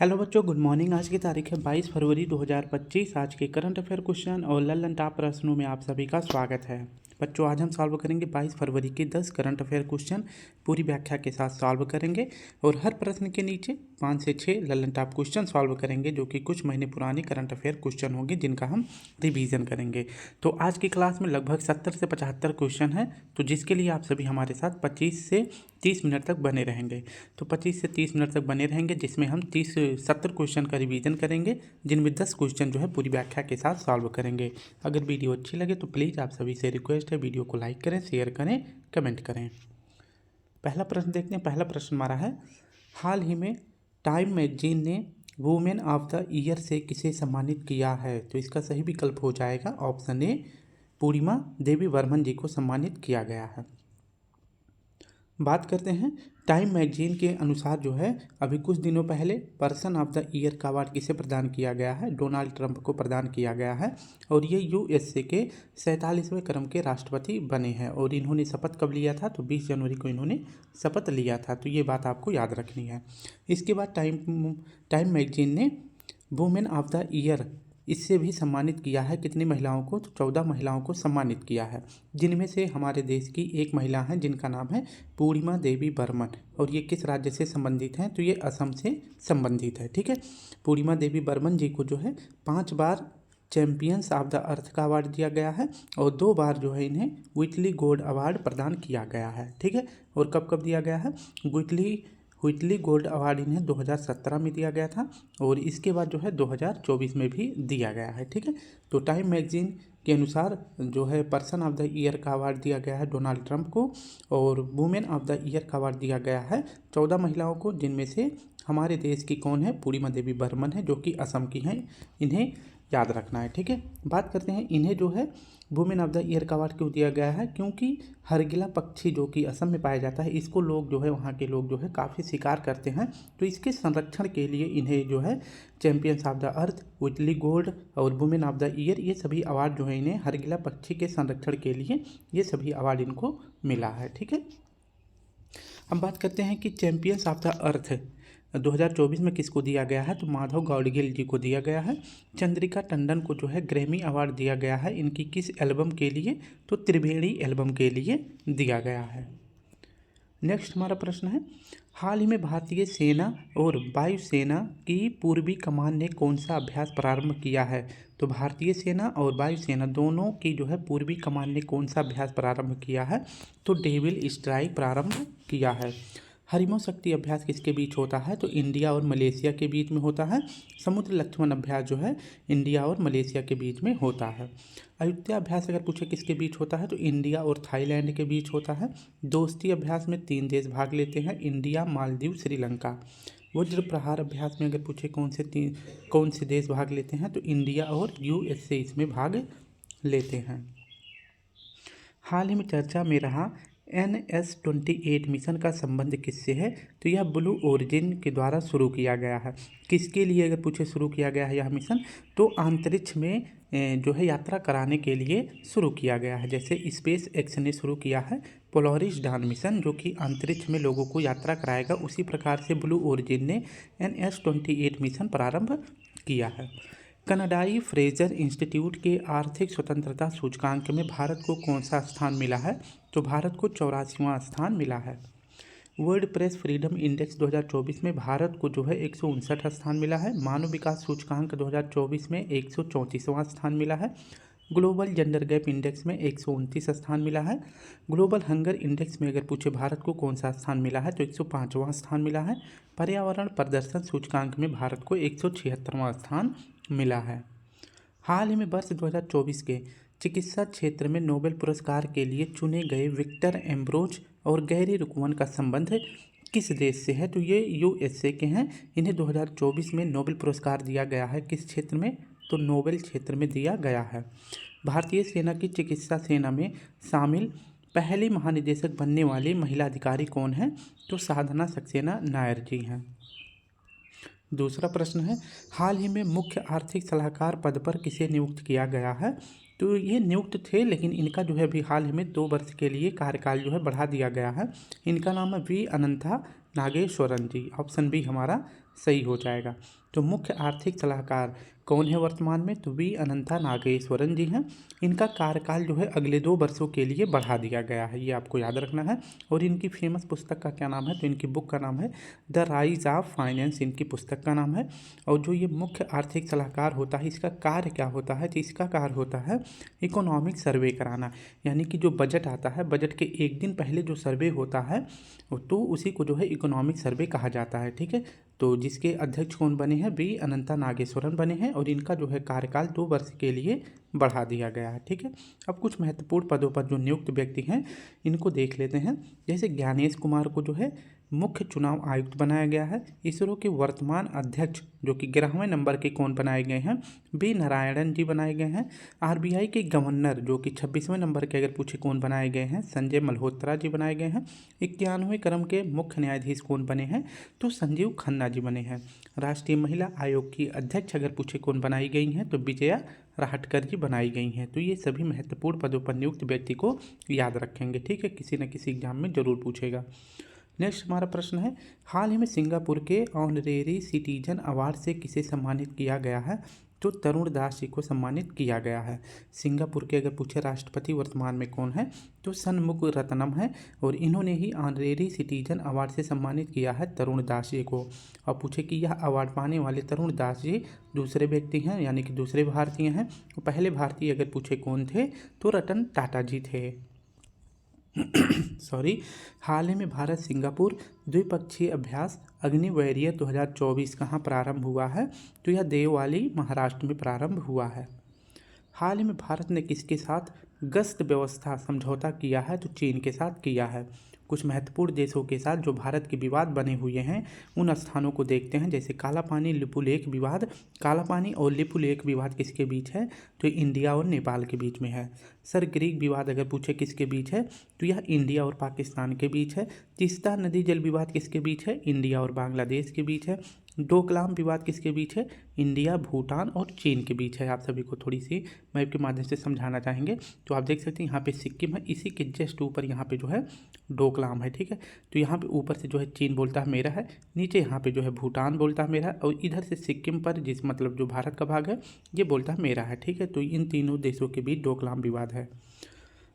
Hello बच्चों, good morning. आज की तारीख है 22 फरवरी 2025। आज के करंट अफेयर क्वेश्चन और ललन टॉप प्रश्नों में आप सभी का स्वागत है। बच्चों, आज हम सॉल्व करेंगे 22 फरवरी के 10 करंट अफेयर क्वेश्चन। पूरी व्याख्या के साथ सॉल्व करेंगे और हर प्रश्न के नीचे 5 से 6 ललन टॉप क्वेश्चन सॉल्व करेंगे, जो कि कुछ महीने पुरानी करंट अफेयर क्वेश्चन होंगे जिनका हम रिवीजन करेंगे। तो आज की क्लास में लगभग 70 से 75 क्वेश्चन है, तो जिसके लिए आप सभी हमारे साथ 25 से 30 मिनट तक बने रहेंगे। तो 25 से 30 मिनट तक बने रहेंगे, जिसमें हम 70 क्वेश्चन का रिवीजन करेंगे, जिनमें 10 क्वेश्चन जो है पूरी व्याख्या के साथ सॉल्व करेंगे। अगर वीडियो अच्छी लगे तो प्लीज़ आप सभी से रिक्वेस्ट है, वीडियो को लाइक करें, शेयर करें, कमेंट करें। पहला प्रश्न देखते हैं। पहला प्रश्न हमारा है, हाल ही में टाइम मैगजीन ने वुमेन ऑफ द ईयर से किसे सम्मानित किया है? तो इसका सही विकल्प हो जाएगा ऑप्शन ए, पूर्णिमा देवी बर्मन जी को सम्मानित किया गया है। बात करते हैं, टाइम मैगजीन के अनुसार जो है अभी कुछ दिनों पहले पर्सन ऑफ द ईयर का अवार्ड किसे प्रदान किया गया है? डोनाल्ड ट्रंप को प्रदान किया गया है और ये यूएसए के 47वें क्रम के राष्ट्रपति बने हैं। और इन्होंने शपथ कब लिया था? तो 20 जनवरी को इन्होंने शपथ लिया था। तो ये बात आपको याद रखनी है। इसके बाद टाइम मैगजीन ने वुमेन ऑफ द ईयर इससे भी सम्मानित किया है। कितनी महिलाओं को? तो 14 महिलाओं को सम्मानित किया है, जिनमें से हमारे देश की एक महिला है जिनका नाम है पूर्णिमा देवी बर्मन। और ये किस राज्य से संबंधित हैं? तो ये असम से संबंधित है। ठीक है, पूर्णिमा देवी बर्मन जी को जो है 5 बार चैंपियंस ऑफ द अर्थ का अवार्ड दिया गया है और 2 बार जो है इन्हें व्हिटली गोल्ड अवार्ड प्रदान किया गया है। ठीक है, और कब कब दिया गया है? व्हिटली गोल्ड अवार्ड इन्हें 2017 में दिया गया था और इसके बाद जो है 2024 में भी दिया गया है। ठीक है, तो टाइम मैगजीन के अनुसार जो है पर्सन ऑफ द ईयर का अवार्ड दिया गया है डोनाल्ड ट्रंप को और वुमेन ऑफ द ईयर का अवार्ड दिया गया है 14 महिलाओं को, जिनमें से हमारे देश की कौन है? पूर्णिमा देवी बर्मन है, जो कि असम की हैं। इन्हें याद रखना है। ठीक है, बात करते हैं, इन्हें जो है वुमेन ऑफ द ईयर का अवार्ड क्यों दिया गया है? क्योंकि हरगिला पक्षी जो कि असम में पाया जाता है, इसको लोग जो है वहाँ के लोग जो है काफ़ी शिकार करते हैं। तो इसके संरक्षण के लिए इन्हें जो है champions of the earth, Whitley gold और वुमेन ऑफ द ईयर, ये सभी अवार्ड जो है इन्हें हरगिला पक्षी के संरक्षण के लिए ये सभी अवार्ड इनको मिला है। ठीक है, हम बात करते हैं कि चैंपियंस ऑफ द अर्थ 2024 में किसको दिया गया है? तो माधव गाडगिल जी को दिया गया है। चंद्रिका टंडन को जो है ग्रैमी अवार्ड दिया गया है। इनकी किस एल्बम के लिए? तो त्रिवेणी एल्बम के लिए दिया गया है। नेक्स्ट हमारा प्रश्न है, हाल ही में भारतीय सेना और वायुसेना की पूर्वी कमान ने कौन सा अभ्यास प्रारंभ किया है? तो भारतीय सेना और वायुसेना दोनों की जो है पूर्वी कमान ने कौन सा अभ्यास प्रारंभ किया है? तो डेविल स्ट्राइक प्रारंभ किया है। हरिमो शक्ति अभ्यास किसके बीच होता है? तो इंडिया और मलेशिया के बीच में होता है। समुद्र लक्ष्मण अभ्यास जो है इंडिया और मलेशिया के बीच में होता है। अयोध्या अभ्यास अगर पूछे किसके बीच होता है? तो इंडिया और थाईलैंड के बीच होता है। दोस्ती अभ्यास में 3 देश भाग लेते हैं, इंडिया, मालदीव, श्रीलंका। वज्र प्रहार अभ्यास में अगर पूछे कौन से देश भाग लेते हैं? तो इंडिया और यूएसए इसमें भाग लेते हैं। हाल ही में चर्चा में रहा NS-28 मिशन का संबंध किससे है? तो यह ब्लू ओरिजिन के द्वारा शुरू किया गया है। किसके लिए अगर पूछे शुरू किया गया है यह मिशन? तो अंतरिक्ष में जो है यात्रा कराने के लिए शुरू किया गया है। जैसे स्पेस एक्स ने शुरू किया है पोलारिस डान मिशन, जो कि अंतरिक्ष में लोगों को यात्रा कराएगा, उसी प्रकार से ब्लू ओरिजिन ने NS-28 मिशन प्रारंभ किया है। कनाडाई फ्रेजर इंस्टीट्यूट के आर्थिक स्वतंत्रता सूचकांक में भारत को कौन सा स्थान मिला है? तो भारत को 84वां स्थान मिला है। वर्ल्ड प्रेस फ्रीडम इंडेक्स 2024 में भारत को जो है 159 स्थान मिला है। मानव विकास सूचकांक 2024 में 134वां स्थान मिला है। ग्लोबल जेंडर गैप इंडेक्स में 129 स्थान मिला है। ग्लोबल हंगर इंडेक्स में अगर पूछे भारत को कौन सा स्थान मिला है? तो 105वां स्थान मिला है। पर्यावरण प्रदर्शन सूचकांक में भारत को 176वां स्थान मिला है। हाल ही में वर्ष 2024 के चिकित्सा क्षेत्र में नोबेल पुरस्कार के लिए चुने गए विक्टर एम्ब्रोज और गैरी रुकवन का संबंध किस देश से है? तो ये यूएसए के हैं। इन्हें 2024 में नोबेल पुरस्कार दिया गया है। किस क्षेत्र में? तो नोबेल क्षेत्र में दिया गया है। भारतीय सेना की चिकित्सा सेना में शामिल पहली महानिदेशक बनने वाली महिला अधिकारी कौन है? तो साधना सक्सेना नायर जी हैं। दूसरा प्रश्न है, हाल ही में मुख्य आर्थिक सलाहकार पद पर किसे नियुक्त किया गया है? तो ये नियुक्त थे, लेकिन इनका जो है अभी हाल ही में 2 वर्ष के लिए कार्यकाल जो है बढ़ा दिया गया है। इनका नाम है V Ananta Nageswaran ji. Option B हमारा सही हो जाएगा। तो मुख्य आर्थिक सलाहकार कौन है वर्तमान में? तो वी अनंता नागेश्वरन जी हैं। इनका कार्यकाल जो है अगले 2 वर्षों के लिए बढ़ा दिया गया है, ये आपको याद रखना है। और इनकी फेमस पुस्तक का क्या नाम है? तो इनकी बुक का नाम है द राइज ऑफ फाइनेंस, इनकी पुस्तक का नाम है। और जो ये मुख्य आर्थिक सलाहकार होता है, इसका कार्य क्या होता है? तो इसका कार्य होता है इकोनॉमिक सर्वे कराना, यानी कि जो बजट आता है, बजट के एक दिन पहले जो सर्वे होता है तो उसी को जो है इकोनॉमिक सर्वे कहा जाता है। ठीक है, तो जिसके अध्यक्ष कौन बने हैं? वी अनंता नागेश्वरन बने हैं और इनका जो है कार्यकाल 2 वर्ष के लिए बढ़ा दिया गया है। ठीक है, अब कुछ महत्वपूर्ण पदों पर जो नियुक्त व्यक्ति हैं इनको देख लेते हैं। जैसे ज्ञानेश कुमार को जो है मुख्य चुनाव आयुक्त बनाया गया है। इसरो के वर्तमान अध्यक्ष जो कि 11वें नंबर के कौन बनाए गए हैं? बी नारायणन जी बनाए गए हैं। आरबीआई के गवर्नर जो कि 26वें नंबर के अगर पूछे कौन बनाए गए हैं? संजय मल्होत्रा जी बनाए गए हैं। 91वें क्रम के मुख्य न्यायाधीश कौन बने हैं? तो संजीव खन्ना जी बने हैं। राष्ट्रीय महिला आयोग की अध्यक्ष अगर पूछे कौन बनाई गई हैं? तो विजया राहटकर जी बनाई गई हैं। तो ये सभी महत्वपूर्ण पदों पर नियुक्त व्यक्ति को याद रखेंगे। ठीक है, किसी न किसी एग्जाम में जरूर पूछेगा। नेक्स्ट हमारा प्रश्न है, हाल ही में सिंगापुर के ऑनरेरी सिटीजन अवार्ड से किसे सम्मानित किया गया है? तो तरुण दास जी को सम्मानित किया गया है। सिंगापुर के अगर पूछे राष्ट्रपति वर्तमान में कौन है? तो सनमुख रत्नम है और इन्होंने ही ऑनरेरी सिटीजन अवार्ड से सम्मानित किया है तरुण दास जी को। और पूछे कि यह अवार्ड पाने वाले तरुण दास जी दूसरे व्यक्ति हैं, यानी कि दूसरे भारतीय हैं। पहले भारतीय अगर पूछे कौन थे? तो रतन टाटा जी थे। सॉरी। हाल ही में भारत सिंगापुर द्विपक्षीय अभ्यास अग्नि वॉरियर 2024 कहाँ प्रारंभ हुआ है? तो यह देववाली महाराष्ट्र में प्रारंभ हुआ है। हाल ही में भारत ने किसके साथ गश्त व्यवस्था समझौता किया है? तो चीन के साथ किया है। कुछ महत्वपूर्ण देशों के साथ जो भारत के विवाद बने हुए हैं उन स्थानों को देखते हैं। जैसे काला पानी लिपुलेख विवाद, काला पानी और लिपुलेख विवाद किसके बीच है? तो इंडिया और नेपाल के बीच में है। सर ग्रीक विवाद अगर पूछे किसके बीच है? तो यह इंडिया और पाकिस्तान के बीच है। तीस्ता नदी जल विवाद किसके बीच है? इंडिया और बांग्लादेश के बीच है। डोकलाम विवाद किसके बीच है? इंडिया, भूटान और चीन के बीच है। आप सभी को थोड़ी सी मैप के माध्यम से समझाना चाहेंगे। तो आप देख सकते हैं यहाँ पे सिक्किम है, इसी के जस्ट ऊपर यहाँ पे जो है डोकलाम है। ठीक है, तो यहाँ पे ऊपर से जो है चीन बोलता है मेरा है, नीचे यहाँ पे जो है भूटान बोलता है मेरा है, और इधर से सिक्किम पर जिस मतलब जो भारत का भाग है ये बोलता है मेरा है। ठीक है, तो इन तीनों देशों के बीच डोकलाम विवाद है।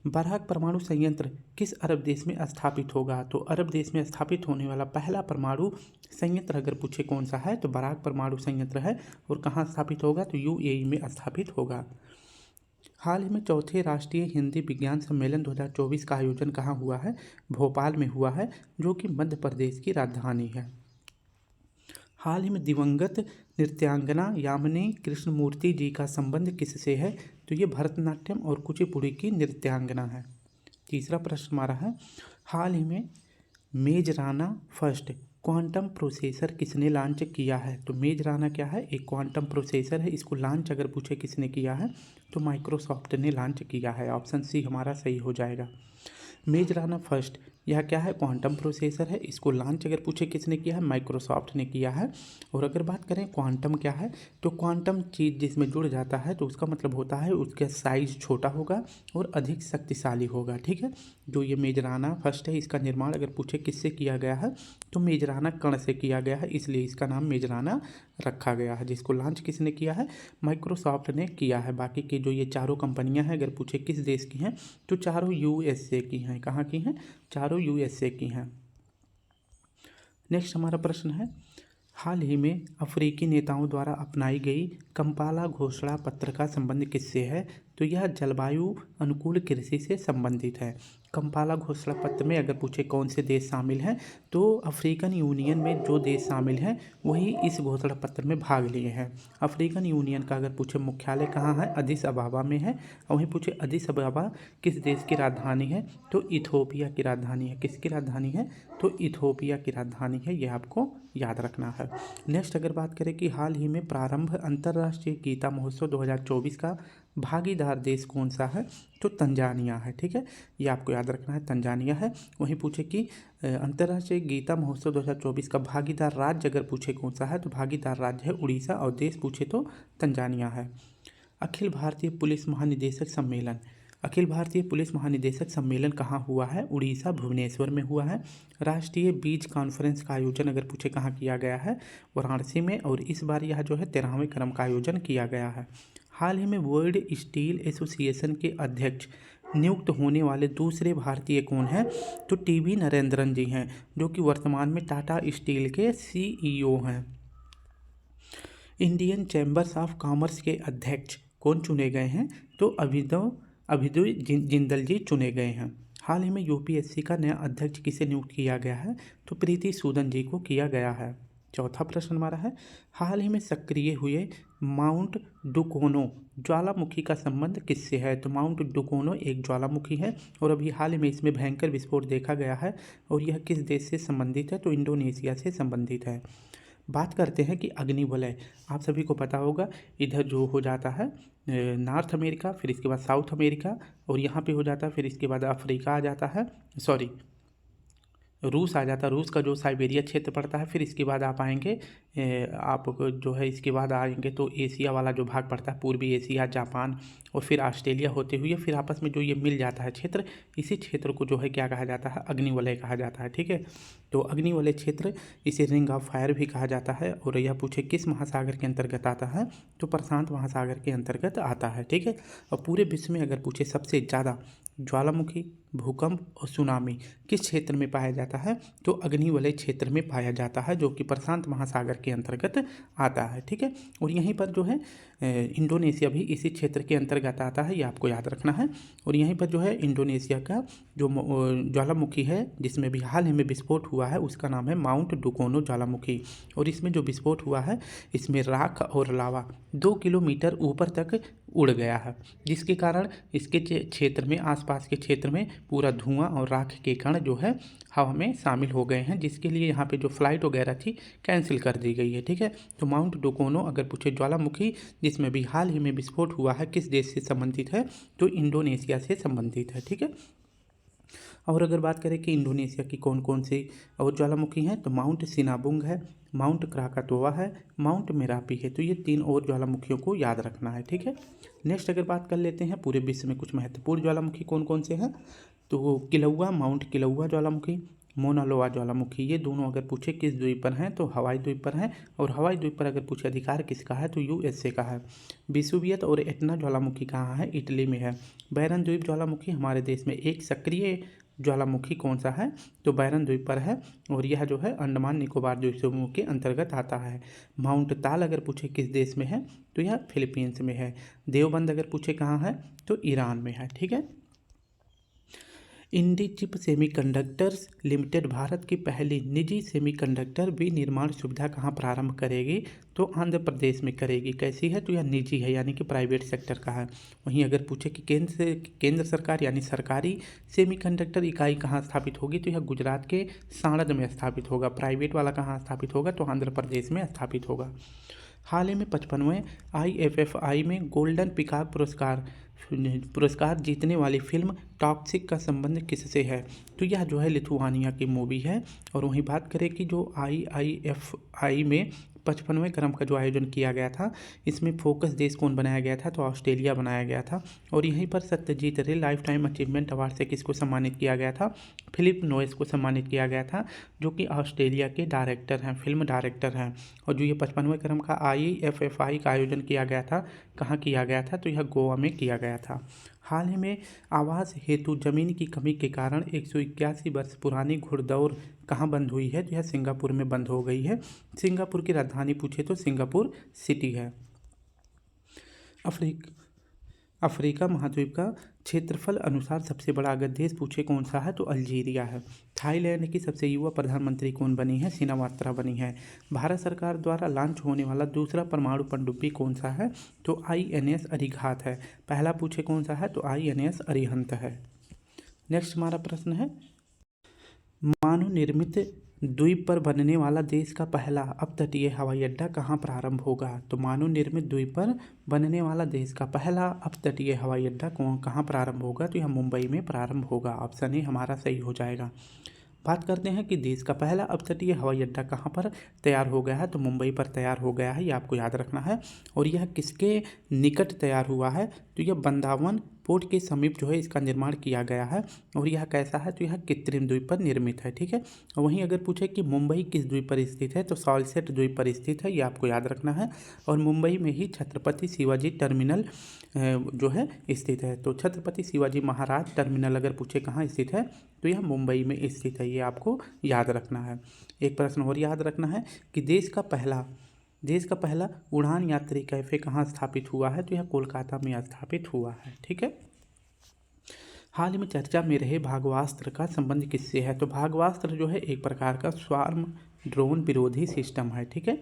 बराक परमाणु संयंत्र किस अरब देश में स्थापित होगा? तो अरब देश में स्थापित होने वाला पहला परमाणु संयंत्र अगर पूछे कौन सा है? तो बराक परमाणु संयंत्र है। और कहाँ स्थापित होगा? तो यूएई में स्थापित होगा। हाल ही में चौथे राष्ट्रीय हिंदी विज्ञान सम्मेलन 2024 का आयोजन कहाँ हुआ है? भोपाल में हुआ है, जो कि मध्य प्रदेश की राजधानी है। हाल ही में दिवंगत नृत्यांगना यामिनी कृष्णमूर्ति जी का संबंध किससे है? तो ये भरतनाट्यम और कुचिपुड़ी की नृत्यांगना है। तीसरा प्रश्न हमारा है, हाल ही में मेजराना फर्स्ट क्वांटम प्रोसेसर किसने लॉन्च किया है? तो मेजराना क्या है? एक क्वांटम प्रोसेसर है। इसको लॉन्च अगर पूछे किसने किया है? तो माइक्रोसॉफ्ट ने लॉन्च किया है। ऑप्शन सी हमारा सही हो जाएगा। मेजराना फर्स्ट यह क्या है? क्वांटम प्रोसेसर है। इसको लॉन्च अगर पूछे किसने किया है? माइक्रोसॉफ्ट ने किया है। और अगर बात करें क्वांटम क्या है, तो क्वांटम चीज़ जिसमें जुड़ जाता है तो उसका मतलब होता है उसका साइज छोटा होगा और अधिक शक्तिशाली होगा। ठीक है, जो ये मेजराना फर्स्ट है इसका निर्माण अगर पूछे किससे किया गया है? तो मेजराना कण से किया गया है, इसलिए इसका नाम मेजराना रखा गया है। जिसको लॉन्च किसने किया है? माइक्रोसॉफ्ट ने किया है। बाकी की जो ये चारों कंपनियां हैं अगर पूछे किस देश की हैं, तो चारों यूएसए की हैं। कहाँ की हैं? चारों यूएसए की हैं। नेक्स्ट हमारा प्रश्न है, हाल ही में अफ्रीकी नेताओं द्वारा अपनाई गई कंपाला घोषणा पत्र का संबंध किससे है? तो यह जलवायु अनुकूल कृषि से संबंधित है। कंपाला घोषणा पत्र में अगर पूछे कौन से देश शामिल हैं, तो अफ्रीकन यूनियन में जो देश शामिल हैं वही इस घोषणा पत्र में भाग लिए हैं। अफ्रीकन यूनियन का अगर पूछे मुख्यालय कहाँ है? अदिस अबाबा में है। और वहीं पूछे अदिस अबाबा किस देश की राजधानी है? तो इथोपिया की राजधानी है। किसकी राजधानी है? तो इथोपिया की राजधानी है। यह आपको याद रखना है। नेक्स्ट अगर बात करें कि हाल ही में प्रारंभ अंतर्राष्ट्रीय गीता महोत्सव 2024 का भागीदार देश कौन सा है? तो तंजानिया है। ठीक है, ये आपको याद रखना है, तंजानिया है। वहीं पूछे कि अंतर्राष्ट्रीय गीता महोत्सव 2024 का भागीदार राज्य अगर पूछे कौन सा है, तो भागीदार राज्य है उड़ीसा और देश पूछे तो तंजानिया है। अखिल भारतीय पुलिस महानिदेशक सम्मेलन अखिल भारतीय पुलिस महानिदेशक सम्मेलन कहाँ हुआ है? उड़ीसा भुवनेश्वर में हुआ है। राष्ट्रीय बीज कॉन्फ्रेंस का आयोजन अगर पूछे कहाँ किया गया है? वाराणसी में, और इस बार यह जो है 13वें क्रम का आयोजन किया गया है। हाल ही में वर्ल्ड स्टील एसोसिएशन के अध्यक्ष नियुक्त होने वाले दूसरे भारतीय कौन हैं? तो टीवी नरेंद्रन जी हैं, जो कि वर्तमान में टाटा स्टील के CEO हैं। इंडियन चैम्बर्स ऑफ कॉमर्स के अध्यक्ष कौन चुने गए हैं? तो अभिदव जिंदल जी चुने गए हैं। हाल ही में यूपीएससी का नया अध्यक्ष किसे नियुक्त किया गया है? तो प्रीति सूदन जी को किया गया है। चौथा प्रश्न हमारा है, हाल ही में सक्रिय हुए माउंट डुकोनो ज्वालामुखी का संबंध किससे है? तो माउंट डुकोनो एक ज्वालामुखी है और अभी हाल ही में इसमें भयंकर विस्फोट देखा गया है, और यह किस देश से संबंधित है? तो इंडोनेशिया से संबंधित है। बात करते हैं कि अग्निवलय, आप सभी को पता होगा इधर जो हो जाता है नॉर्थ अमेरिका, फिर इसके बाद साउथ अमेरिका, और यहाँ पे हो जाता है, फिर इसके बाद अफ्रीका आ जाता है, सॉरी रूस आ जाता है, रूस का जो साइबेरिया क्षेत्र पड़ता है। फिर इसके बाद आप आएंगे आप जो है इसके बाद आएंगे तो एशिया वाला जो भाग पड़ता है, पूर्वी एशिया, जापान, और फिर ऑस्ट्रेलिया होते हुए फिर आपस में जो ये मिल जाता है क्षेत्र, इसी क्षेत्र को जो है क्या कहा जाता है? अग्निवलय कहा जाता है। ठीक है, तो अग्निवलय क्षेत्र इसे रिंग ऑफ फायर भी कहा जाता है। और यह पूछे किस महासागर के अंतर्गत आता है? तो प्रशांत महासागर के अंतर्गत आता है। ठीक है, और पूरे विश्व में अगर पूछे सबसे ज़्यादा ज्वालामुखी, भूकंप और सुनामी किस क्षेत्र में पाया जाता है? तो अग्निवलय क्षेत्र में पाया जाता है, जो कि प्रशांत महासागर के अंतर्गत आता है। ठीक है, और यहीं पर जो है इंडोनेशिया भी इसी क्षेत्र के अंतर्गत आता है, ये आपको याद रखना है। और यहीं पर जो है इंडोनेशिया का जो ज्वालामुखी है जिसमें भी हाल ही में विस्फोट हुआ है, उसका नाम है माउंट डुकोनो ज्वालामुखी। और इसमें जो विस्फोट हुआ है, इसमें राख और लावा 2 किलोमीटर ऊपर तक उड़ गया है, जिसके कारण इसके क्षेत्र में, आसपास के क्षेत्र में पूरा धुआं और राख के कण जो है हवा में शामिल हो गए हैं, जिसके लिए यहाँ पे जो फ्लाइट वगैरह थी कैंसिल कर दी गई है। ठीक है, तो माउंट डुकोनो अगर पूछे ज्वालामुखी जिसमें भी हाल ही में विस्फोट हुआ है किस देश से संबंधित है? तो इंडोनेशिया से संबंधित है। ठीक है, और अगर बात करें कि इंडोनेशिया की कौन कौन सी और ज्वालामुखी हैं, तो माउंट सिनाबुंग है, माउंट क्राकातोवा है, माउंट मेरापी है। तो ये 3 और ज्वालामुखियों को याद रखना है। ठीक है, नेक्स्ट अगर बात कर लेते हैं पूरे विश्व में कुछ महत्वपूर्ण ज्वालामुखी कौन कौन से हैं, तो किलौआ, माउंट किलौआ ज्वालामुखी, मोना लोआ ज्वालामुखी, ये दोनों अगर पूछे किस द्वीप पर हैं? तो हवाई द्वीप पर हैं। और हवाई द्वीप पर अगर पूछे अधिकार किसका है? तो USA का है। विसुवियत और एटना ज्वालामुखी कहाँ है? इटली में है। बैरन द्वीप ज्वालामुखी हमारे देश में एक सक्रिय ज्वालामुखी कौन सा है? तो बैरन द्वीप पर है, और यह जो है अंडमान निकोबार द्वीप समूह के अंतर्गत आता है। माउंट ताल अगर पूछे किस देश में है? तो यह फिलीपींस में है। देवबंद अगर पूछे कहाँ है? तो ईरान में है। ठीक है, इंडीचिप सेमीकंडक्टर्स लिमिटेड भारत की पहली निजी सेमीकंडक्टर विनिर्माण सुविधा कहाँ प्रारंभ करेगी? तो आंध्र प्रदेश में करेगी। कैसी है? तो यह निजी है, यानी कि प्राइवेट सेक्टर का है। वहीं अगर पूछे कि केंद्र सरकार यानी सरकारी सेमीकंडक्टर इकाई कहाँ स्थापित होगी? तो यह गुजरात के सांसद में स्थापित होगा। प्राइवेट वाला कहाँ स्थापित होगा? तो आंध्र प्रदेश में स्थापित होगा। हाल ही में 55वें IFFI में गोल्डन पिकॉक पुरस्कार जीतने वाली फिल्म टॉक्सिक का संबंध किससे है? तो यह जो है लिथुआनिया की मूवी है। और वहीं बात करें कि जो IIFI में 55वें क्रम का जो आयोजन किया गया था, इसमें फोकस देश कौन बनाया गया था? तो ऑस्ट्रेलिया बनाया गया था। और यहीं पर सत्यजीत रे लाइफ टाइम अचीवमेंट अवार्ड से किसको सम्मानित किया गया था? फिलिप नोयस को सम्मानित किया गया था, जो कि ऑस्ट्रेलिया के डायरेक्टर हैं, फिल्म डायरेक्टर हैं। और जो ये 55वें क्रम का IFFI का आयोजन किया गया था, कहाँ किया गया था? तो यह गोवा में किया गया था। हाल ही में आवास हेतु जमीन की कमी के कारण 181 वर्ष पुरानी घुड़दौड़ कहाँ बंद हुई है? तो यह सिंगापुर में बंद हो गई है। सिंगापुर की राजधानी पूछे तो सिंगापुर सिटी है। अफ्रीका महाद्वीप का क्षेत्रफल अनुसार सबसे बड़ा अगर देश पूछे कौन सा है? तो अल्जीरिया है। थाईलैंड की सबसे युवा प्रधानमंत्री कौन बनी है? सिनावात्रा बनी है। भारत सरकार द्वारा लॉन्च होने वाला दूसरा परमाणु पनडुब्बी कौन सा है? तो INS अरिघात है। पहला पूछे कौन सा है? तो INS अरिहंत है। नेक्स्ट हमारा प्रश्न है, मानव निर्मित द्वीप पर बनने वाला देश का पहला अपतटीय हवाई अड्डा कहाँ प्रारंभ होगा? तो मानव निर्मित द्वीप पर बनने वाला देश का पहला अपतटीय हवाई अड्डा कहाँ प्रारंभ होगा? तो यह मुंबई में प्रारंभ होगा। ऑप्शन ए हमारा सही हो जाएगा। बात करते हैं कि देश का पहला अपतटीय हवाई अड्डा कहाँ पर तैयार हो गया है? तो मुंबई पर तैयार हो गया है, ये आपको याद रखना है। और यह किसके निकट तैयार हुआ है? तो यह वृंदावन पोर्ट के समीप जो है इसका निर्माण किया गया है और यह कैसा है, तो यह कृत्रिम द्वीप पर निर्मित है। ठीक है। वहीं अगर पूछे कि मुंबई किस द्वीप पर स्थित है, तो सॉल्सेट द्वीप पर स्थित है, ये आपको याद रखना है। और मुंबई में ही छत्रपति शिवाजी टर्मिनल जो है स्थित है। तो छत्रपति शिवाजी महाराज टर्मिनल अगर पूछे कहाँ स्थित है, तो यह मुंबई में स्थित है, ये आपको याद रखना है। एक प्रश्न और याद रखना है कि देश का पहला उड़ान यात्री कैफ़े कहाँ स्थापित हुआ है, तो यह कोलकाता में स्थापित हुआ है। ठीक है। हाल ही में चर्चा में रहे भागवास्त्र का संबंध किससे है, तो भागवास्त्र जो है एक प्रकार का स्वार्म ड्रोन विरोधी सिस्टम है। ठीक है।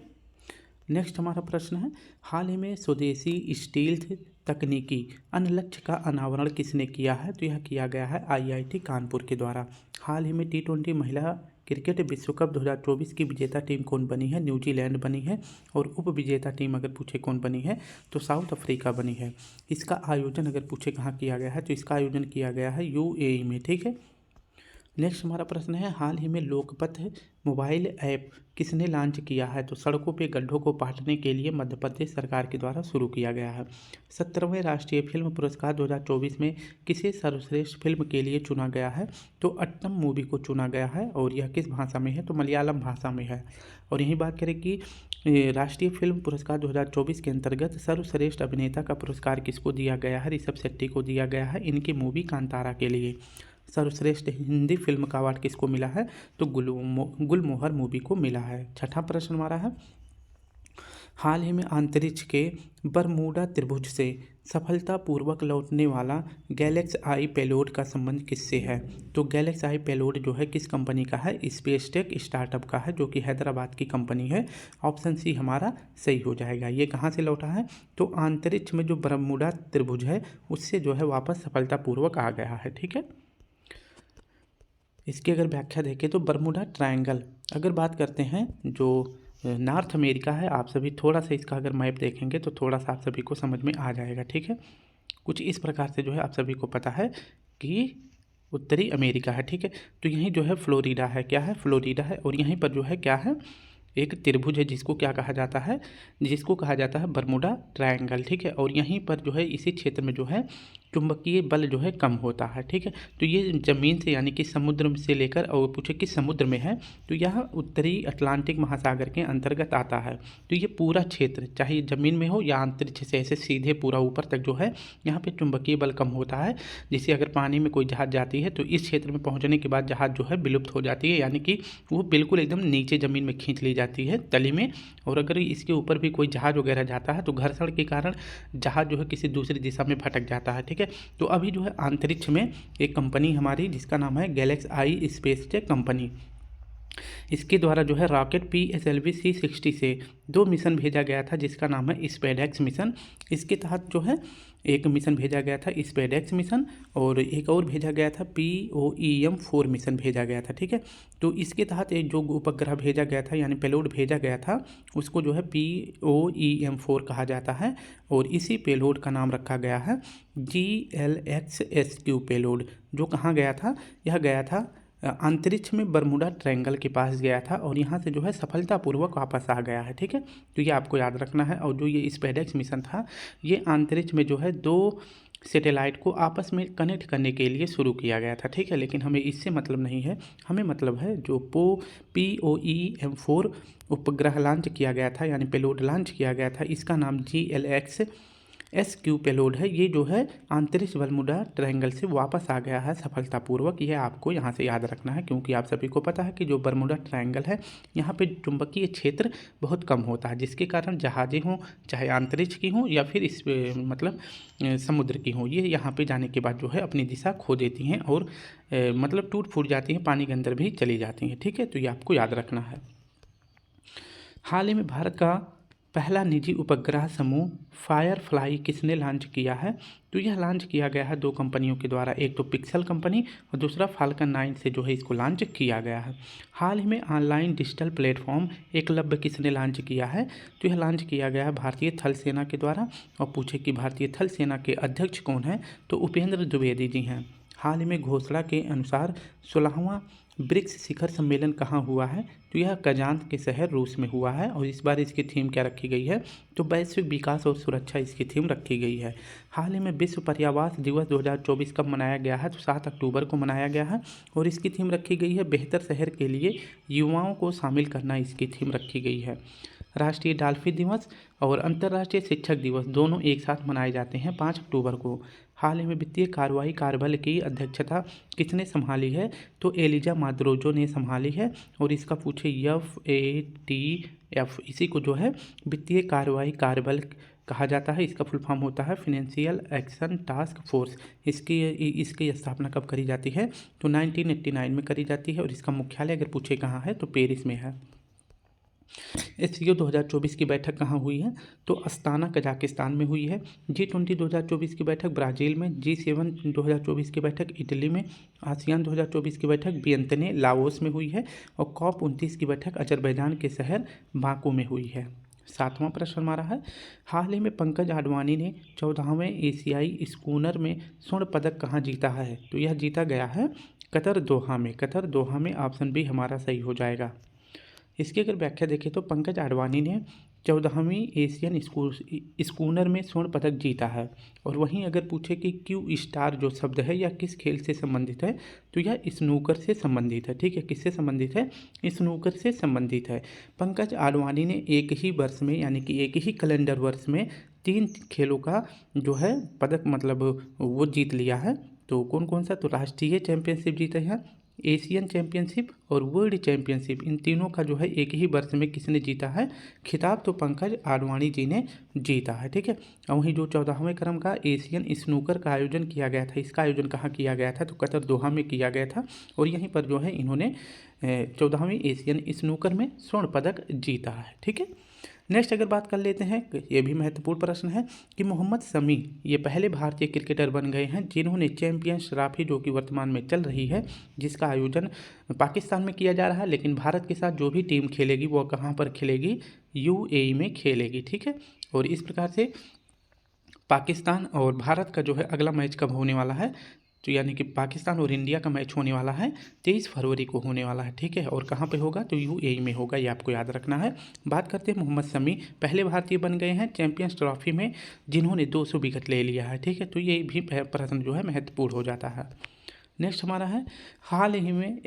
नेक्स्ट हमारा प्रश्न है, हाल ही में स्वदेशी स्टील्थ तकनीकी अनलक्ष्य का अनावरण किसने किया है, तो यह किया गया है IIT कानपुर के द्वारा। हाल ही में T20 महिला क्रिकेट विश्व कप 2024 की विजेता टीम कौन बनी है, न्यूजीलैंड बनी है। और उप विजेता टीम अगर पूछे कौन बनी है, तो साउथ अफ्रीका बनी है। इसका आयोजन अगर पूछे कहाँ किया गया है, तो इसका आयोजन किया गया है UAE में। ठीक है। नेक्स्ट हमारा प्रश्न है, हाल ही में लोकपथ मोबाइल ऐप किसने लॉन्च किया है, तो सड़कों पे गड्ढों को पाटने के लिए मध्य प्रदेश सरकार के द्वारा शुरू किया गया है। 17वें राष्ट्रीय फिल्म पुरस्कार 2024 में किसे सर्वश्रेष्ठ फिल्म के लिए चुना गया है, तो अट्टम मूवी को चुना गया है। और यह किस भाषा में है, तो मलयालम भाषा में है। और यही बात करें कि राष्ट्रीय फिल्म पुरस्कार 2024 के अंतर्गत सर्वश्रेष्ठ अभिनेता का पुरस्कार किसको दिया गया है, ऋषभ शेट्टी को दिया गया है इनकी मूवी कांतारा के लिए। सर्वश्रेष्ठ हिंदी फिल्म का अवार्ड किसको मिला है, तो गुलमोहर मूवी को मिला है। छठा प्रश्न हमारा है, हाल ही में अंतरिक्ष के बरमूडा त्रिभुज से सफलतापूर्वक लौटने वाला गैलेक्स आई पेलोड का संबंध किससे है, तो गैलेक्स आई पेलोड जो है किस कंपनी का है, स्पेस टेक स्टार्टअप का है, जो कि हैदराबाद की कंपनी है। ऑप्शन सी हमारा सही हो जाएगा। ये कहाँ से लौटा है, तो अंतरिक्ष में जो बरमूडा त्रिभुज है उससे जो है वापस सफलतापूर्वक आ गया है। ठीक है। इसकी अगर व्याख्या देखें तो बरमूडा ट्रायंगल अगर बात करते हैं, जो नॉर्थ अमेरिका है, आप सभी थोड़ा सा इसका अगर मैप देखेंगे तो थोड़ा सा आप सभी को समझ में आ जाएगा। ठीक है। कुछ इस प्रकार से जो है आप सभी को पता है कि उत्तरी अमेरिका है। ठीक है। तो यहीं जो है फ्लोरिडा है, क्या है, फ्लोरिडा है। और यहीं पर जो है क्या है, एक त्रिभुज है जिसको क्या कहा जाता है, जिसको कहा जाता है बरमूडा ट्रायंगल। ठीक है। और यहीं पर जो है इसी क्षेत्र में जो है चुंबकीय बल जो है कम होता है। ठीक है। तो ये ज़मीन से यानी कि समुद्र से लेकर, और पूछे कि समुद्र में है, तो यह उत्तरी अटलांटिक महासागर के अंतर्गत आता है। तो ये पूरा क्षेत्र चाहे ज़मीन में हो या अंतरिक्ष से ऐसे सीधे पूरा ऊपर तक जो है यहाँ पे चुंबकीय बल कम होता है। जिससे अगर पानी में कोई जहाज़ जाती है तो इस क्षेत्र में पहुँचने के बाद जहाज़ जो है विलुप्त हो जाती है, यानी कि वो बिल्कुल एकदम नीचे ज़मीन में खींच ली जाती है तली में। और अगर इसके ऊपर भी कोई जहाज़ वगैरह जाता है तो घर्षण के कारण जहाज़ जो है किसी दूसरी दिशा में भटक जाता है। ठीक है। तो अभी जो है अंतरिक्ष में एक कंपनी हमारी जिसका नाम है गैलेक्स आई स्पेस टेक कंपनी, इसके द्वारा जो है रॉकेट PSLV C60 से 2 मिशन भेजा गया था जिसका नाम है स्पेडेक्स मिशन। इसके तहत जो है एक मिशन भेजा गया था स्पेडेक्स मिशन, और एक और भेजा गया था POEM-4 मिशन भेजा गया था। ठीक है। तो इसके तहत एक जो उपग्रह भेजा गया था यानी पेलोड भेजा गया था उसको जो है POEM-4 कहा जाता है। और इसी पेलोड का नाम रखा गया है GLX-SQ पेलोड, जो कहाँ गया था, यह गया था अंतरिक्ष में बरमूडा ट्रायंगल के पास गया था और यहाँ से जो है सफलतापूर्वक वापस आ गया है। ठीक है। तो ये आपको याद रखना है। और जो ये स्पेडेक्स मिशन था ये अंतरिक्ष में जो है 2 सैटेलाइट को आपस में कनेक्ट करने के लिए शुरू किया गया था। ठीक है। लेकिन हमें इससे मतलब नहीं है, हमें मतलब है जो POEM-4 उपग्रह लॉन्च किया गया था यानी पेलोड लॉन्च किया गया था, इसका नाम GLX-SQ पेलोड है। ये जो है अंतरिक्ष बरमूडा ट्रायंगल से वापस आ गया है सफलतापूर्वक। यह आपको यहाँ से याद रखना है क्योंकि आप सभी को पता है कि जो बरमूडा ट्रायंगल है यहाँ पे चुंबकीय क्षेत्र बहुत कम होता है, जिसके कारण जहाज़ें हों चाहे अंतरिक्ष की हों या फिर इस मतलब समुद्र की हों, ये यहाँ पे जाने के बाद जो है अपनी दिशा खो देती हैं और मतलब टूट फूट जाती हैं, पानी के अंदर भी चली जाती हैं। ठीक है। तो ये आपको याद रखना है। हाल ही में भारत का पहला निजी उपग्रह समूह फायरफ्लाई किसने लॉन्च किया है, तो यह लॉन्च किया गया है 2 कंपनियों के द्वारा, एक तो पिक्सल कंपनी और दूसरा फाल्कन 9 से जो है इसको लॉन्च किया गया है। हाल ही में ऑनलाइन डिजिटल प्लेटफॉर्म एकलव्य किसने लॉन्च किया है, तो यह लॉन्च किया गया है भारतीय थल सेना के द्वारा। और पूछे कि भारतीय थल सेना के अध्यक्ष कौन हैं, तो उपेंद्र द्विवेदी जी हैं। हाल ही में घोषणा के अनुसार 16वां ब्रिक्स शिखर सम्मेलन कहाँ हुआ है? तो यह कजान के शहर रूस में हुआ है और इस बार इसकी थीम क्या रखी गई है? तो वैश्विक विकास और सुरक्षा इसकी थीम रखी गई है। हाल ही में विश्व पर्यावरण दिवस 2024 कब मनाया गया है? तो 7 अक्टूबर को मनाया गया है और इसकी थीम रखी गई है बेहतर शहर के लिए युवाओं को शामिल करना, इसकी थीम रखी गई है। राष्ट्रीय डॉल्फिन दिवस और अंतर्राष्ट्रीय शिक्षक दिवस दोनों एक साथ मनाए जाते हैं 5 अक्टूबर को। हाल ही में वित्तीय कार्रवाई कार्यबल की अध्यक्षता किसने संभाली है? तो एलिजा माद्रोजो ने संभाली है और इसका पूछे FATF, इसी को जो है वित्तीय कार्रवाई कार्यबल कहा जाता है। इसका फुल फॉर्म होता है फाइनेंशियल एक्शन टास्क फोर्स। इसकी स्थापना कब करी जाती है? तो 1989 में करी जाती है और इसका मुख्यालय अगर पूछे कहाँ है तो पेरिस में है। SCO 2024 की बैठक कहाँ हुई है? तो अस्ताना कजाकिस्तान में हुई है। G20 2024 की बैठक ब्राज़ील में, G7 2024 की बैठक इटली में, आसियान 2024 की बैठक वियतनाम लाओस में हुई है और COP29 की बैठक अजरबैजान के शहर बाकू में हुई है। 7वां प्रश्न हमारा है, हाल ही में पंकज आडवाणी ने 14वें एशियाई स्कूनर में स्वर्ण पदक कहाँ जीता है? तो यह जीता गया है कतर दोहा में। कतर दोहा में ऑप्शन बी हमारा सही हो जाएगा। इसकी अगर व्याख्या देखें तो पंकज आडवाणी ने 14वीं एशियन स्कूनर में स्वर्ण पदक जीता है। और वहीं अगर पूछे कि क्यू स्टार जो शब्द है यह किस खेल से संबंधित है? तो यह स्नूकर से संबंधित है। ठीक है, किससे संबंधित है? स्नूकर से संबंधित है। पंकज आडवाणी ने एक ही वर्ष में यानी कि एक ही कैलेंडर वर्ष में 3 खेलों का जो है पदक मतलब वो जीत लिया है। तो कौन कौन सा? तो राष्ट्रीय चैंपियनशिप जीते हैं, एशियन चैंपियनशिप और वर्ल्ड चैंपियनशिप, इन तीनों का जो है एक ही वर्ष में किसने जीता है खिताब? तो पंकज आडवाणी जी ने जीता है। ठीक है, और वहीं जो 14वें क्रम का एशियन स्नूकर का आयोजन किया गया था, इसका आयोजन कहाँ किया गया था? तो कतर दोहा में किया गया था और यहीं पर जो है इन्होंने 14वीं एशियन स्नूकर में स्वर्ण पदक जीता है। ठीक है, नेक्स्ट अगर बात कर लेते हैं, ये भी महत्वपूर्ण प्रश्न है कि मोहम्मद शमी ये पहले भारतीय क्रिकेटर बन गए हैं जिन्होंने चैंपियंस ट्रॉफी जो कि वर्तमान में चल रही है, जिसका आयोजन पाकिस्तान में किया जा रहा है, लेकिन भारत के साथ जो भी टीम खेलेगी वो कहाँ पर खेलेगी? UAE में खेलेगी। ठीक है, और इस प्रकार से पाकिस्तान और भारत का जो है अगला मैच कब होने वाला है? तो यानी कि पाकिस्तान और इंडिया का मैच होने वाला है 23 फरवरी को होने वाला है। ठीक है, और कहाँ पे होगा? तो UAE में होगा, ये आपको याद रखना है। बात करते हैं मोहम्मद शमी पहले भारतीय बन गए हैं चैंपियंस ट्रॉफी में जिन्होंने 200 विकेट ले लिया है। ठीक है, तो ये भी प्रश्न जो है महत्वपूर्ण हो जाता है। नेक्स्ट हमारा है, हाल ही में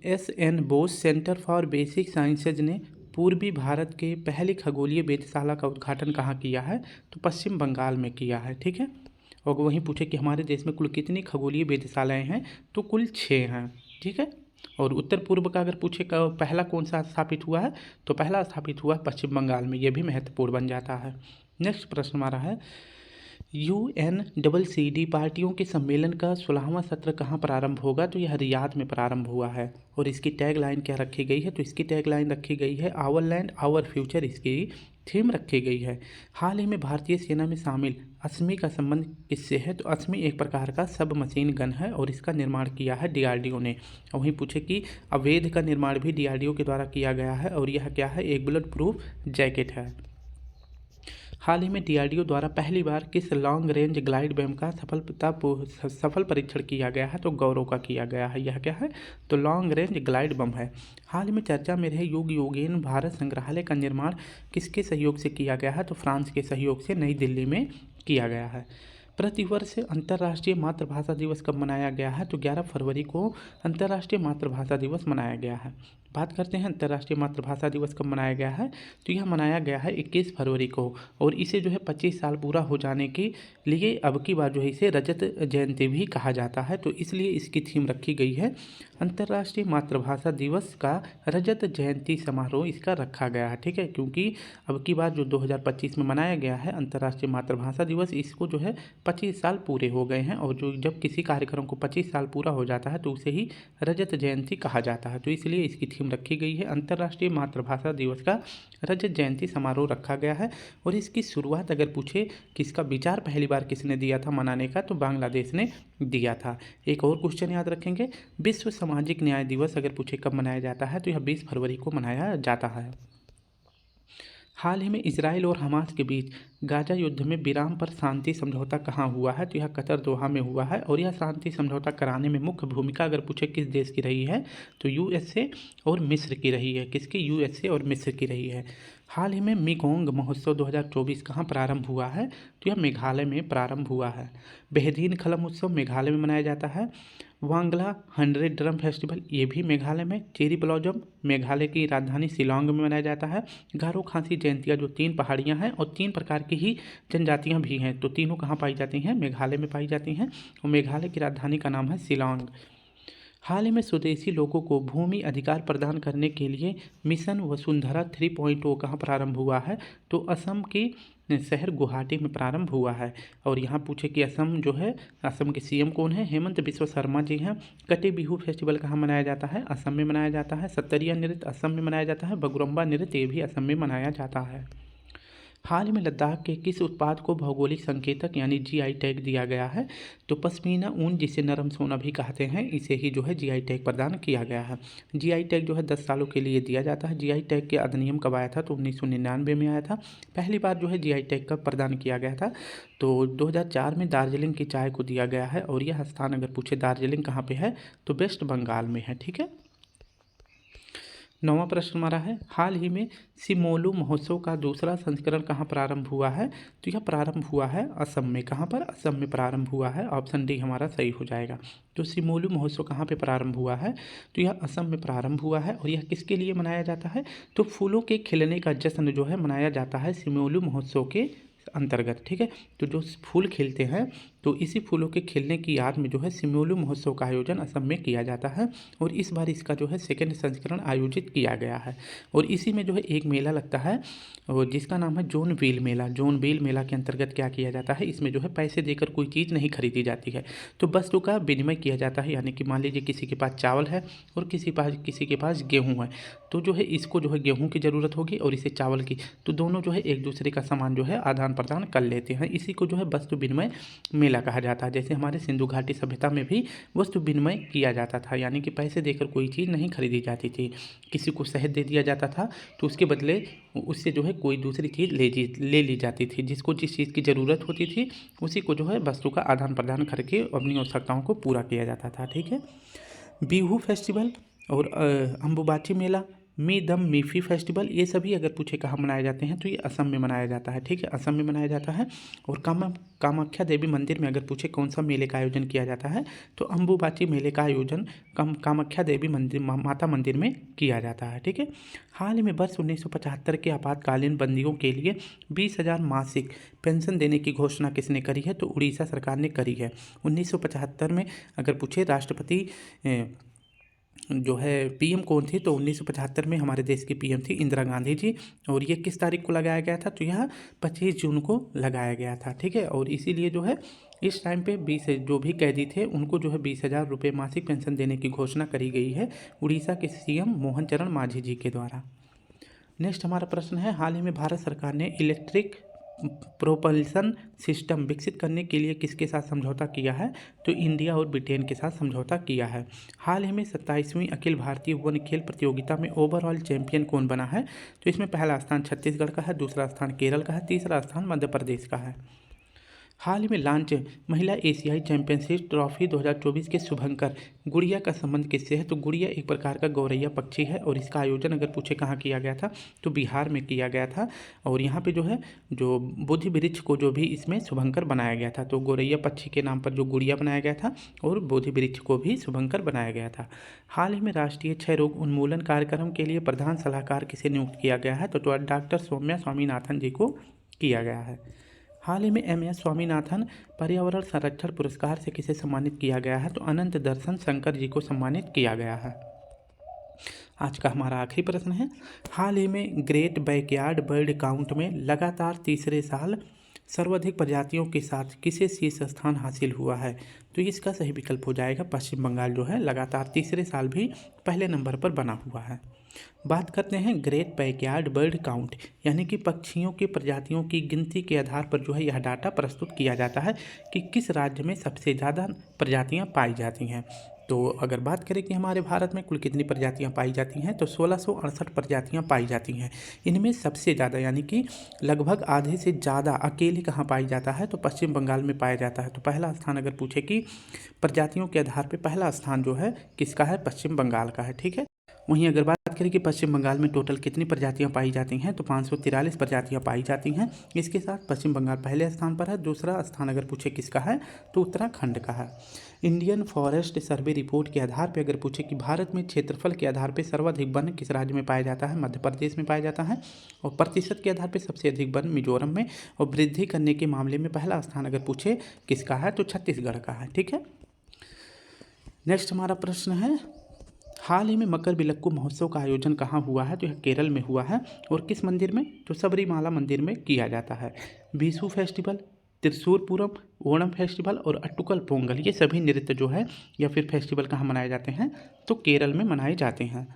SN Bose centre for basic sciences ने पूर्वी भारत के पहली खगोलीय वेधशाला का उद्घाटन कहाँ किया है? तो पश्चिम बंगाल में किया है। ठीक है, और वहीं पूछे कि हमारे देश में कुल कितनी खगोलीय वेधशालाएँ हैं? तो कुल 6 हैं। ठीक है, और उत्तर पूर्व का अगर पूछे पहला कौन सा स्थापित हुआ है? तो पहला स्थापित हुआ है पश्चिम बंगाल में, यह भी महत्वपूर्ण बन जाता है। नेक्स्ट प्रश्न हमारा है, UNCCD पार्टियों के सम्मेलन का 16वां सत्र कहाँ प्रारंभ होगा? तो यह रियाद में प्रारंभ हुआ है और इसकी टैगलाइन क्या रखी गई है? तो इसकी टैगलाइन रखी गई है आवर लैंड आवर फ्यूचर, इसकी थीम रखी गई है। हाल ही में भारतीय सेना में शामिल अस्मी का संबंध किससे है? तो अस्मी एक प्रकार का सब मशीन गन है और इसका निर्माण किया है DRDO ने। और वहीं पूछे कि अवैध का निर्माण भी DRDO के द्वारा किया गया है और यह क्या है? एक बुलेट प्रूफ जैकेट है। हाल ही में DRDO द्वारा पहली बार किस लॉन्ग रेंज ग्लाइड बम का सफल परीक्षण किया गया है? तो गौरव का किया गया है। यह क्या है? तो लॉन्ग रेंज ग्लाइड बम है। हाल ही में चर्चा में रहे योगेन भारत संग्रहालय का निर्माण किसके सहयोग से किया गया है? तो फ्रांस के सहयोग से नई दिल्ली में किया गया है। प्रतिवर्ष अंतर्राष्ट्रीय मातृभाषा दिवस कब मनाया गया है? तो 11 फरवरी को अंतर्राष्ट्रीय मातृभाषा दिवस मनाया गया है। बात करते हैं अंतर्राष्ट्रीय मातृभाषा दिवस कब मनाया गया है? तो यह मनाया गया है 21 फरवरी को और इसे जो है 25 साल पूरा हो जाने के लिए अब की बार जो है इसे रजत जयंती भी कहा जाता है। तो इसलिए इसकी थीम रखी गई है अंतर्राष्ट्रीय मातृभाषा दिवस का रजत जयंती समारोह इसका रखा गया है। ठीक है, क्योंकि अब की बार जो 2025 में मनाया गया है अंतर्राष्ट्रीय मातृभाषा दिवस, इसको जो है 25 साल पूरे हो गए हैं और जो जब किसी कार्यक्रम को 25 साल पूरा हो जाता है तो उसे ही रजत जयंती कहा जाता है। तो इसलिए इसकी थीम रखी गई है अंतर्राष्ट्रीय मातृभाषा दिवस का रजत जयंती समारोह रखा गया है। और इसकी शुरुआत अगर पूछे किसका विचार पहली बार किसने दिया था मनाने का? तो बांग्लादेश ने दिया था। एक और क्वेश्चन याद रखेंगे, विश्व सामाजिक न्याय दिवस अगर पूछे कब मनाया जाता है? तो यह 20 फरवरी को मनाया जाता है। हाल ही में इजराइल और हमास के बीच गाजा युद्ध में विराम पर शांति समझौता कहाँ हुआ है? तो यह कतर दोहा में हुआ है। और यह शांति समझौता कराने में मुख्य भूमिका अगर पूछे किस देश की रही है तो यूएसए और मिस्र की रही है। किसकी? यूएसए और मिस्र की रही है। हाल ही में मेकोंग महोत्सव 2024 कहाँ प्रारंभ हुआ है? तो यह मेघालय में प्रारंभ हुआ है। बेहदीन खलम उत्सव मेघालय में मनाया जाता है। वांगला 100 ड्रम फेस्टिवल ये भी मेघालय में। चेरी ब्लॉसम मेघालय की राजधानी शिलांग में मनाया जाता है। गारो खासी जयंतिया जो 3 पहाड़ियाँ हैं और 3 प्रकार की ही जनजातियाँ भी हैं, तो तीनों कहाँ पाई जाती हैं? मेघालय में पाई जाती हैं। और मेघालय की राजधानी का नाम है शिलांग। हाल ही में स्वदेशी लोगों को भूमि अधिकार प्रदान करने के लिए मिशन वसुंधरा 3.0 कहाँ प्रारंभ हुआ है? तो असम की शहर गुवाहाटी में प्रारंभ हुआ है। और यहाँ पूछे कि असम जो है, असम के सीएम कौन है? हेमंत बिस्वा शर्मा जी हैं। कटे बिहू फेस्टिवल कहाँ मनाया जाता है? असम में मनाया जाता है। सत्तरिया नृत्य असम में मनाया जाता है। बगुरम्बा नृत्य ये भी असम में मनाया जाता है। हाल ही में लद्दाख के किस उत्पाद को भौगोलिक संकेतक यानी जीआई टैग दिया गया है? तो पश्मीना ऊन जिसे नरम सोना भी कहते हैं, इसे ही जो है जीआई टैग प्रदान किया गया है। जीआई टैग जो है 10 सालों के लिए दिया जाता है। जीआई टैग के अधिनियम कब आया था? तो 1999 में आया था। पहली बार जो है जीआई टैग का प्रदान किया गया था तो 2004 में दार्जिलिंग की चाय को दिया गया है। और यह स्थान अगर पूछे दार्जिलिंग कहाँ पे है तो वेस्ट बंगाल में है। ठीक है। 9वां प्रश्न हमारा है, हाल ही में सिमोलू महोत्सव का दूसरा संस्करण कहाँ प्रारंभ हुआ है? तो यह प्रारंभ हुआ है असम में। कहाँ पर? असम में प्रारंभ हुआ है। ऑप्शन डी हमारा सही हो जाएगा। तो सिमोलू महोत्सव कहाँ पे प्रारंभ हुआ है? तो यह असम में प्रारंभ हुआ है। और यह किसके लिए मनाया जाता है? तो फूलों के खिलने का जश्न जो है मनाया जाता है सिमोलू महोत्सव के अंतर्गत। ठीक है। तो जो फूल खिलते हैं तो इसी फूलों के खिलने की याद में जो है सिमोलू महोत्सव का आयोजन असम में किया जाता है। और इस बार इसका जो है सेकेंड संस्करण आयोजित किया गया है। और इसी में जो है एक मेला लगता है और जिसका नाम है जोनबिल मेला। जोनबिल मेला के अंतर्गत क्या किया जाता है? इसमें जो है पैसे देकर कोई चीज़ नहीं खरीदी जाती है, तो वस्तु का विनिमय किया जाता है। यानी कि मान लीजिए किसी के पास चावल है और किसी के पास गेहूँ है, तो जो है इसको जो है गेहूँ की ज़रूरत होगी और इसे चावल की, तो दोनों जो है एक दूसरे का सामान जो है आदान प्रदान कर लेते हैं। इसी को जो है वस्तु विनिमय मेला कहा जाता है। जैसे हमारे सिंधु घाटी सभ्यता में भी वस्तु विनिमय किया जाता था, यानी कि पैसे देकर कोई चीज़ नहीं खरीदी जाती थी। किसी को शहद दे दिया जाता था तो उसके बदले उससे जो है कोई दूसरी चीज़ ले ली जाती थी। जिसको जिस चीज़ की ज़रूरत होती थी उसी को जो है वस्तु का आदान प्रदान करके अपनी आवश्यकताओं को पूरा किया जाता था। ठीक है। बिहू फेस्टिवल और अम्बुबाची मेला, मी दम मीफी फेस्टिवल, ये सभी अगर पूछे कहाँ मनाए जाते हैं तो ये असम में मनाया जाता है। ठीक है। असम में मनाया जाता है। और कामाख्या देवी मंदिर में अगर पूछे कौन सा मेले का आयोजन किया जाता है तो अम्बुबाची मेले का आयोजन कामाख्या देवी मंदिर माता मंदिर में किया जाता है। ठीक है। हाल ही में वर्ष 1975 के आपातकालीन बंदियों के लिए 20,000 मासिक पेंशन देने की घोषणा किसने करी है? तो उड़ीसा सरकार ने करी है। 1975 में अगर पूछे राष्ट्रपति जो है पीएम कौन थी? तो 1975 में हमारे देश की पीएम थी इंदिरा गांधी जी। और ये किस तारीख को लगाया गया था? तो यह 25 जून को लगाया गया था। ठीक है। और इसीलिए जो है इस टाइम पे 20 जो भी कैदी थे उनको जो है 20,000 रुपये मासिक पेंशन देने की घोषणा करी गई है उड़ीसा के सीएम मोहन चरण मांझी जी के द्वारा। नेक्स्ट हमारा प्रश्न है, हाल ही में भारत सरकार ने इलेक्ट्रिक प्रोपल्सन सिस्टम विकसित करने के लिए किसके साथ समझौता किया है? तो इंडिया और ब्रिटेन के साथ समझौता किया है। हाल ही में 27वीं अखिल भारतीय वन खेल प्रतियोगिता में ओवरऑल चैंपियन कौन बना है? तो इसमें पहला स्थान छत्तीसगढ़ का है, दूसरा स्थान केरल का है, तीसरा स्थान मध्य प्रदेश का है। हाल ही में लॉन्च महिला एशियाई चैंपियनशिप ट्रॉफी 2024 के शुभंकर गुड़िया का संबंध किससे है? तो गुड़िया एक प्रकार का गौरैया पक्षी है और इसका आयोजन अगर पूछे कहाँ किया गया था तो बिहार में किया गया था। और यहाँ पे जो है जो बोधि वृक्ष को जो भी इसमें शुभंकर बनाया गया था, तो गौरैया पक्षी के नाम पर जो गुड़िया बनाया गया था और बोधि वृक्ष को भी शुभंकर बनाया गया था। हाल ही में राष्ट्रीय क्षय रोग उन्मूलन कार्यक्रम के लिए प्रधान सलाहकार किसे नियुक्त किया गया है? तो डॉक्टर सौम्या स्वामीनाथन जी को किया गया है। हाल ही में एम.एस. स्वामीनाथन पर्यावरण संरक्षण पुरस्कार से किसे सम्मानित किया गया है? तो अनंत दर्शन शंकर जी को सम्मानित किया गया है। आज का हमारा आखिरी प्रश्न है, हाल ही में ग्रेट बैकयार्ड बर्ड काउंट में लगातार तीसरे साल सर्वाधिक प्रजातियों के साथ किसे शीर्ष स्थान हासिल हुआ है? तो इसका सही विकल्प हो जाएगा पश्चिम बंगाल जो है लगातार तीसरे साल भी पहले नंबर पर बना हुआ है। बात करते हैं ग्रेट बैकयार्ड बर्ड काउंट, यानी कि पक्षियों की प्रजातियों की गिनती के आधार पर जो है यह डाटा प्रस्तुत किया जाता है कि किस राज्य में सबसे ज़्यादा प्रजातियां पाई जाती हैं। तो अगर बात करें कि हमारे भारत में कुल कितनी प्रजातियां पाई जाती हैं तो 1668 प्रजातियां पाई जाती हैं। इनमें सबसे ज़्यादा यानी कि लगभग आधे से ज़्यादा अकेले कहाँ पाई जाता है तो पश्चिम बंगाल में पाया जाता है। तो पहला स्थान अगर पूछे कि प्रजातियों के आधार पर पहला स्थान जो है किसका है, पश्चिम बंगाल का है। ठीक है। वहीं अगर बात करें कि पश्चिम बंगाल में टोटल कितनी प्रजातियां पाई जाती हैं तो 543 प्रजातियां पाई जाती हैं। इसके साथ पश्चिम बंगाल पहले स्थान पर है। दूसरा स्थान अगर पूछे किसका है तो उत्तराखंड का है। इंडियन फॉरेस्ट सर्वे रिपोर्ट के आधार पर अगर पूछे कि भारत में क्षेत्रफल के आधार पर सर्वाधिक वन किस राज्य में पाया जाता है, मध्य प्रदेश में पाया जाता है। और प्रतिशत के आधार पर सबसे अधिक वन मिजोरम में। और वृद्धि करने के मामले में पहला स्थान अगर पूछे किसका है तो छत्तीसगढ़ का है। ठीक है। नेक्स्ट हमारा प्रश्न है, हाल ही में मकरविलक्कू महोत्सव का आयोजन कहाँ हुआ है तो यह केरल में हुआ है। और किस मंदिर में तो सबरीमाला मंदिर में किया जाता है। बीसू फेस्टिवल, त्रिशूर पूरम, ओणम फेस्टिवल और अट्टुकल पोंगल ये सभी नृत्य जो है या फिर फेस्टिवल कहाँ मनाए जाते हैं तो केरल में मनाए जाते हैं।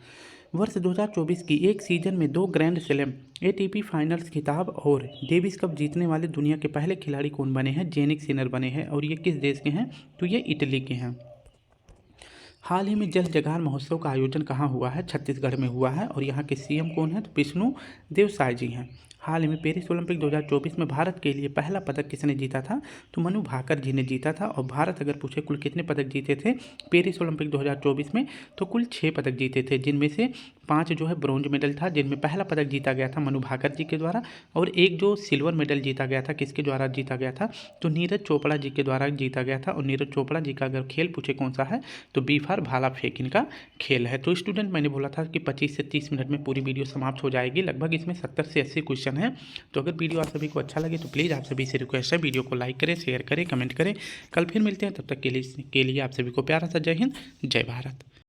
वर्ष 2024 की एक सीजन में 2 ग्रैंड स्लैम ATP फाइनल्स खिताब और डेविस कप जीतने वाले दुनिया के पहले खिलाड़ी कौन बने हैं, जेनिक सिनर बने हैं। और ये किस देश के हैं तो ये इटली के हैं। हाल ही में जल जगार महोत्सव का आयोजन कहाँ हुआ है, छत्तीसगढ़ में हुआ है। और यहाँ के CM कौन है तो विष्णु देव साय जी हैं। हाल ही में पेरिस ओलंपिक 2024 में भारत के लिए पहला पदक किसने जीता था तो मनु भाकर जी ने जीता था। और भारत अगर पूछे कुल कितने पदक जीते थे पेरिस ओलंपिक 2024 में तो कुल 6 पदक जीते थे, जिनमें से 5 जो है ब्रॉन्ज मेडल था, जिनमें पहला पदक जीता गया था मनु भाकर जी के द्वारा। और एक जो सिल्वर मेडल जीता गया था किसके द्वारा जीता गया था तो नीरज चोपड़ा जी के द्वारा जीता गया था। और नीरज चोपड़ा जी का अगर खेल पूछे कौन सा है तो बीफार भाला फेंक इनका खेल है। तो स्टूडेंट मैंने बोला था कि 25 से 30 मिनट में पूरी वीडियो समाप्त हो जाएगी। लगभग इसमें 70 से 80 क्वेश्चन है। तो अगर वीडियो आप सभी को अच्छा लगे तो प्लीज़ आप सभी से रिक्वेस्ट है वीडियो को लाइक करें, शेयर करें, कमेंट करें। कल फिर मिलते हैं, तब तक के लिए आप सभी को प्यारा सा जय हिंद, जय भारत।